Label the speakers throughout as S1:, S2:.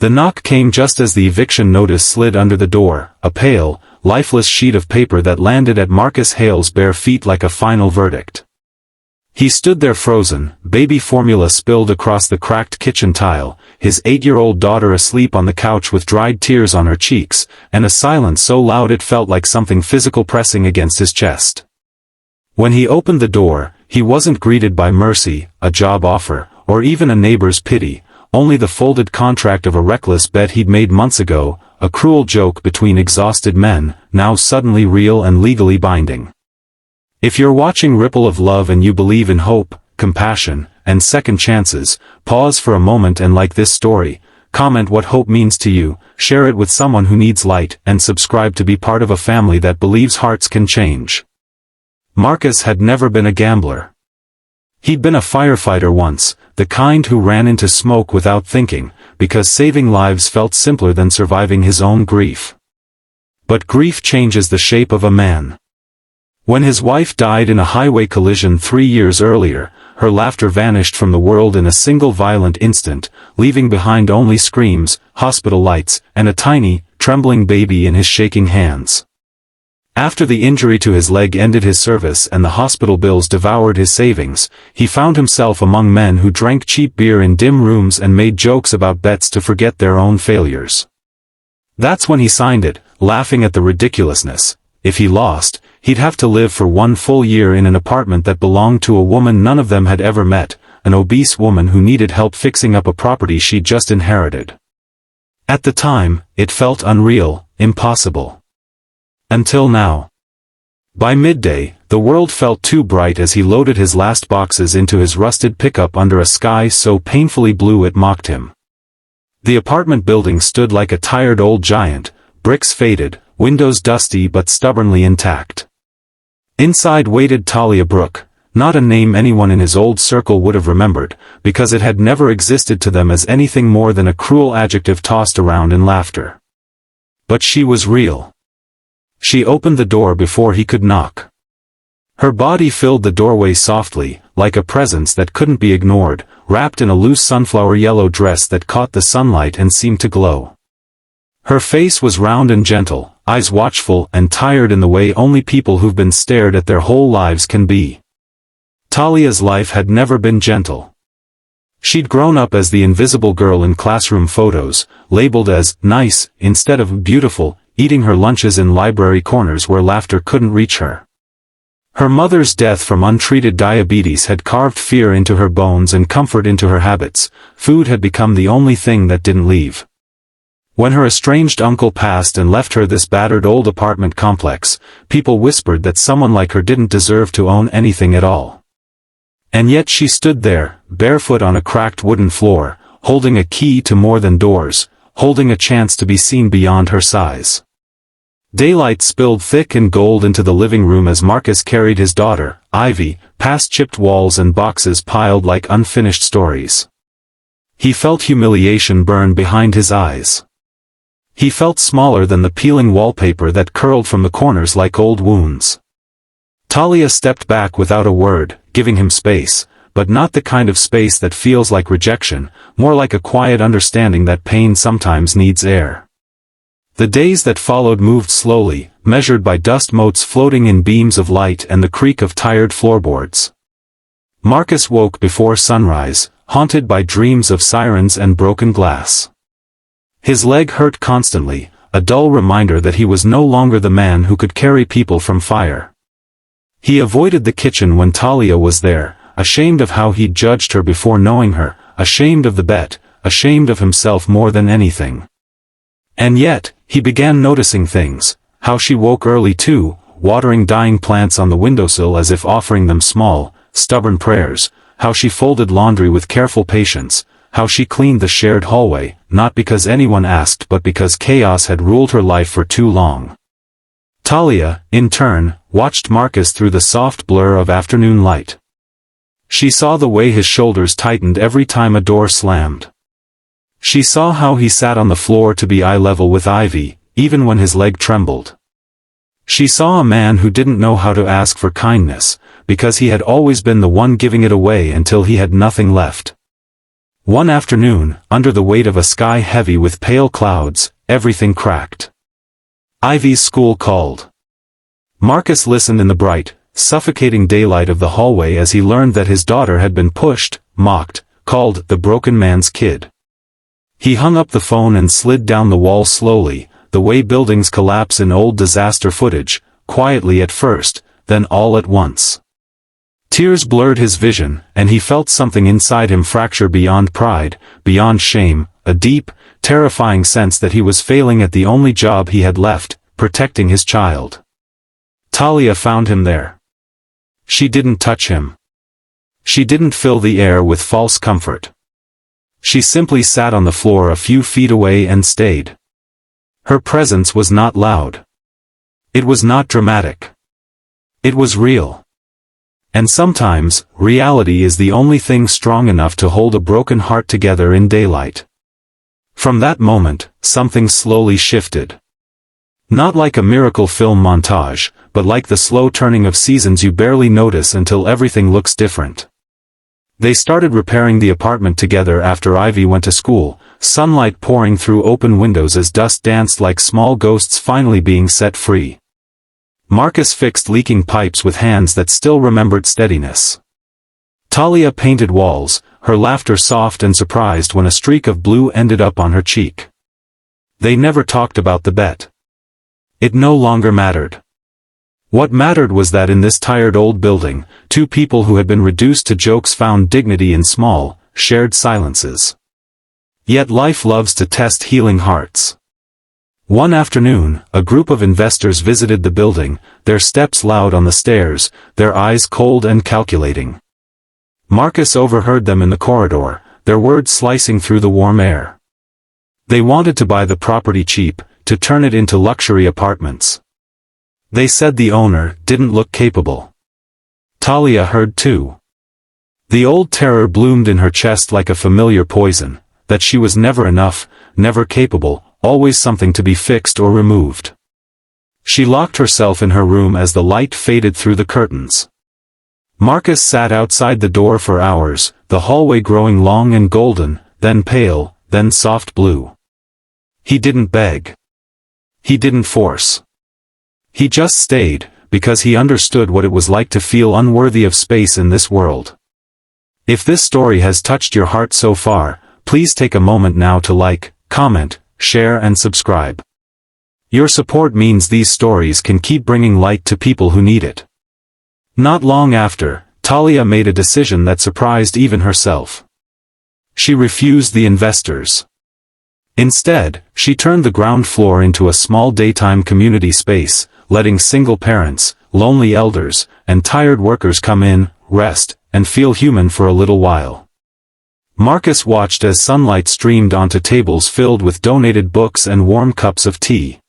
S1: The knock came just as the eviction notice slid under the door, a pale, lifeless sheet of paper that landed at Marcus Hale's bare feet like a final verdict. He stood there frozen, baby formula spilled across the cracked kitchen tile, his 8-year-old daughter asleep on the couch with dried tears on her cheeks, and a silence so loud it felt like something physical pressing against his chest. When he opened the door, he wasn't greeted by mercy, a job offer, or even a neighbor's pity, only the folded contract of a reckless bet he'd made months ago, a cruel joke between exhausted men, now suddenly real and legally binding. If you're watching Ripple of Love and you believe in hope, compassion, and second chances, pause for a moment and like this story, comment what hope means to you, share it with someone who needs light, and subscribe to be part of a family that believes hearts can change. Marcus had never been a gambler. He'd been a firefighter once, the kind who ran into smoke without thinking, because saving lives felt simpler than surviving his own grief. But grief changes the shape of a man. When his wife died in a highway collision 3 years earlier, her laughter vanished from the world in a single violent instant, leaving behind only screams, hospital lights, and a tiny, trembling baby in his shaking hands. After the injury to his leg ended his service and the hospital bills devoured his savings, he found himself among men who drank cheap beer in dim rooms and made jokes about bets to forget their own failures. That's when he signed it, laughing at the ridiculousness. If he lost, he'd have to live for 1 full year in an apartment that belonged to a woman none of them had ever met, an obese woman who needed help fixing up a property she'd just inherited. At the time, it felt unreal, impossible. Until now. By midday, the world felt too bright as he loaded his last boxes into his rusted pickup under a sky so painfully blue it mocked him. The apartment building stood like a tired old giant, bricks faded, windows dusty but stubbornly intact. Inside waited Talia Brooke, not a name anyone in his old circle would have remembered, because it had never existed to them as anything more than a cruel adjective tossed around in laughter. But she was real. She opened the door before he could knock. Her body filled the doorway softly, like a presence that couldn't be ignored, wrapped in a loose sunflower yellow dress that caught the sunlight and seemed to glow. Her face was round and gentle, eyes watchful and tired in the way only people who've been stared at their whole lives can be. Talia's life had never been gentle. She'd grown up as the invisible girl in classroom photos, labeled as nice instead of beautiful, eating her lunches in library corners where laughter couldn't reach her. Her mother's death from untreated diabetes had carved fear into her bones and comfort into her habits. Food had become the only thing that didn't leave. When her estranged uncle passed and left her this battered old apartment complex, people whispered that someone like her didn't deserve to own anything at all. And yet she stood there, barefoot on a cracked wooden floor, holding a key to more than doors, holding a chance to be seen beyond her size. Daylight spilled thick and gold into the living room as Marcus carried his daughter, Ivy, past chipped walls and boxes piled like unfinished stories. He felt humiliation burn behind his eyes. He felt smaller than the peeling wallpaper that curled from the corners like old wounds. Talia stepped back without a word, giving him space, but not the kind of space that feels like rejection, more like a quiet understanding that pain sometimes needs air. The days that followed moved slowly, measured by dust motes floating in beams of light and the creak of tired floorboards. Marcus woke before sunrise, haunted by dreams of sirens and broken glass. His leg hurt constantly, a dull reminder that he was no longer the man who could carry people from fire. He avoided the kitchen when Talia was there, ashamed of how he'd judged her before knowing her, ashamed of the bet, ashamed of himself more than anything. And yet, he began noticing things, how she woke early too, watering dying plants on the windowsill as if offering them small, stubborn prayers, how she folded laundry with careful patience, how she cleaned the shared hallway, not because anyone asked but because chaos had ruled her life for too long. Talia, in turn, watched Marcus through the soft blur of afternoon light. She saw the way his shoulders tightened every time a door slammed. She saw how he sat on the floor to be eye level with Ivy, even when his leg trembled. She saw a man who didn't know how to ask for kindness, because he had always been the one giving it away until he had nothing left. One afternoon, under the weight of a sky heavy with pale clouds, everything cracked. Ivy's school called. Marcus listened in the bright, suffocating daylight of the hallway as he learned that his daughter had been pushed, mocked, called the broken man's kid. He hung up the phone and slid down the wall slowly, the way buildings collapse in old disaster footage, quietly at first, then all at once. Tears blurred his vision, and he felt something inside him fracture beyond pride, beyond shame, a deep, terrifying sense that he was failing at the only job he had left, protecting his child. Talia found him there. She didn't touch him. She didn't fill the air with false comfort. She simply sat on the floor a few feet away and stayed. Her presence was not loud. It was not dramatic. It was real. And sometimes, reality is the only thing strong enough to hold a broken heart together in daylight. From that moment, something slowly shifted. Not like a miracle film montage, but like the slow turning of seasons you barely notice until everything looks different. They started repairing the apartment together after Ivy went to school, sunlight pouring through open windows as dust danced like small ghosts finally being set free. Marcus fixed leaking pipes with hands that still remembered steadiness. Talia painted walls, her laughter soft and surprised when a streak of blue ended up on her cheek. They never talked about the bet. It no longer mattered. What mattered was that in this tired old building, two people who had been reduced to jokes found dignity in small, shared silences. Yet life loves to test healing hearts. One afternoon, a group of investors visited the building, their steps loud on the stairs, their eyes cold and calculating. Marcus overheard them in the corridor, their words slicing through the warm air. They wanted to buy the property cheap, to turn it into luxury apartments. They said the owner didn't look capable. Talia heard too. The old terror bloomed in her chest like a familiar poison, that she was never enough, never capable, always something to be fixed or removed. She locked herself in her room as the light faded through the curtains. Marcus sat outside the door for hours, the hallway growing long and golden, then pale, then soft blue. He didn't beg. He didn't force. He just stayed, because he understood what it was like to feel unworthy of space in this world. If this story has touched your heart so far, please take a moment now to like, comment, share and subscribe. Your support means these stories can keep bringing light to people who need it. Not long after, Talia made a decision that surprised even herself. She refused the investors. Instead, she turned the ground floor into a small daytime community space, letting single parents, lonely elders, and tired workers come in, rest, and feel human for a little while. Marcus watched as sunlight streamed onto tables filled with donated books and warm cups of tea.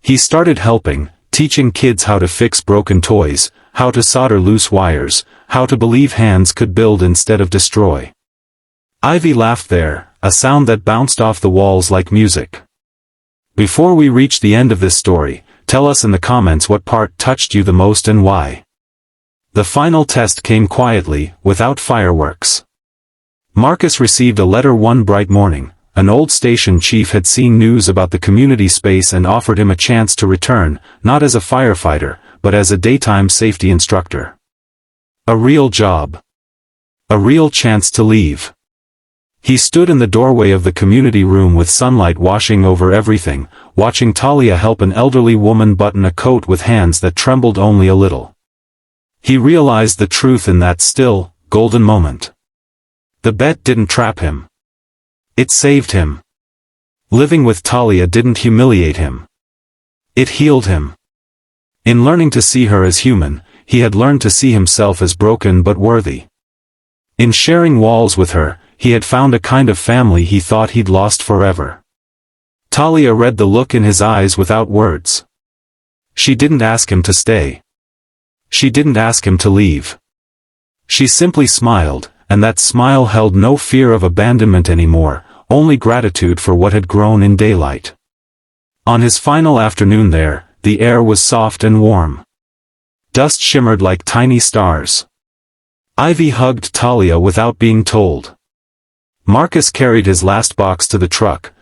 S1: He started helping, teaching kids how to fix broken toys, how to solder loose wires, how to believe hands could build instead of destroy. Ivy laughed there, a sound that bounced off the walls like music. Before we reach the end of this story, tell us in the comments what part touched you the most and why. The final test came quietly, without fireworks. Marcus received a letter one bright morning. An old station chief had seen news about the community space and offered him a chance to return, not as a firefighter, but as a daytime safety instructor. A real job. A real chance to leave. He stood in the doorway of the community room with sunlight washing over everything, watching Talia help an elderly woman button a coat with hands that trembled only a little. He realized the truth in that still, golden moment. The bet didn't trap him. It saved him. Living with Talia didn't humiliate him. It healed him. In learning to see her as human, he had learned to see himself as broken but worthy. In sharing walls with her, he had found a kind of family he thought he'd lost forever. Talia read the look in his eyes without words. She didn't ask him to stay. She didn't ask him to leave. She simply smiled, and that smile held no fear of abandonment anymore, only gratitude for what had grown in daylight. On his final afternoon there, the air was soft and warm. Dust shimmered like tiny stars. Ivy hugged Talia without being told. Marcus carried his last box to the truck,